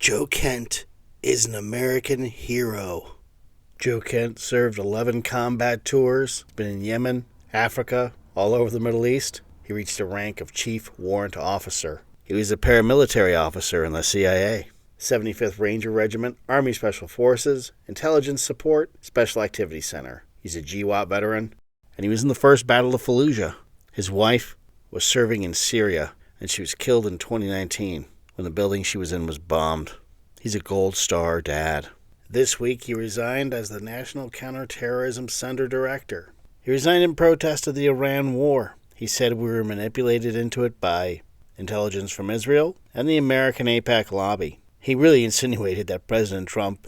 Joe Kent is an American hero. Joe Kent served 11 combat tours, been in Yemen, Africa, all over the Middle East. He reached the rank of Chief Warrant Officer. He was a paramilitary officer in the CIA. 75th Ranger Regiment, Army Special Forces, Intelligence Support, Special Activities Center. He's a GWOT veteran, and he was in the First Battle of Fallujah. His wife was serving in Syria, and she was killed in 2019 when the building she was in was bombed. He's a Gold Star dad. This week, he resigned as the National Counterterrorism Center Director. He resigned in protest of the Iran war. He said we were manipulated into it by intelligence from Israel and the American AIPAC lobby. He really insinuated that President Trump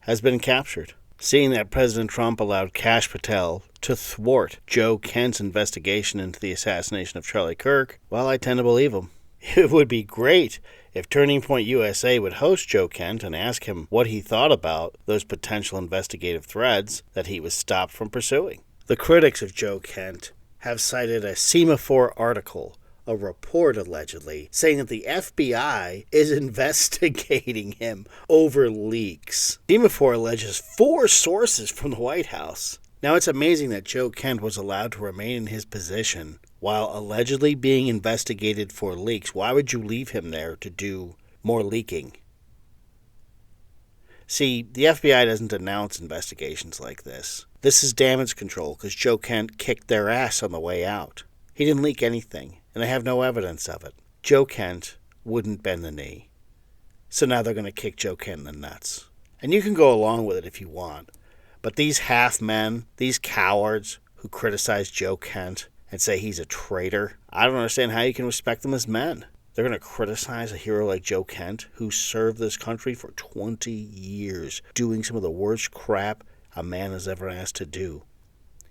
has been captured. Seeing that President Trump allowed Kash Patel to thwart Joe Kent's investigation into the assassination of Charlie Kirk, well, I tend to believe him. It would be great if Turning Point USA would host Joe Kent and ask him what he thought about those potential investigative threads that he was stopped from pursuing. The critics of Joe Kent have cited a Semaphore article, a report allegedly, saying that the FBI is investigating him over leaks. Semaphore alleges 4 sources from the White House. Now, it's amazing that Joe Kent was allowed to remain in his position while allegedly being investigated for leaks. Why would you leave him there to do more leaking? See, the FBI doesn't announce investigations like this. This is damage control because Joe Kent kicked their ass on the way out. He didn't leak anything, and they have no evidence of it. Joe Kent wouldn't bend the knee. So now they're going to kick Joe Kent in the nuts. And you can go along with it if you want. But these half-men, these cowards who criticize Joe Kent and say he's a traitor, I don't understand how you can respect them as men. They're going to criticize a hero like Joe Kent, who served this country for 20 years, doing some of the worst crap a man has ever asked to do.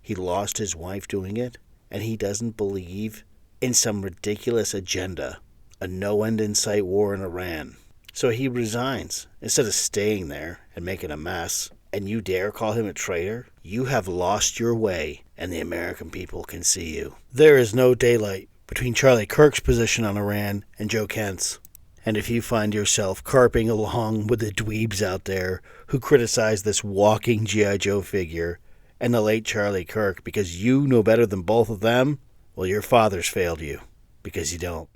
He lost his wife doing it, and he doesn't believe in some ridiculous agenda, a no-end-in-sight war in Iran. So he resigns instead of staying there and making a mess. And you dare call him a traitor? You have lost your way, and the American people can see you. There is no daylight between Charlie Kirk's position on Iran and Joe Kent's. And if you find yourself carping along with the dweebs out there who criticize this walking G.I. Joe figure and the late Charlie Kirk because you know better than both of them, well, your fathers failed you because you don't.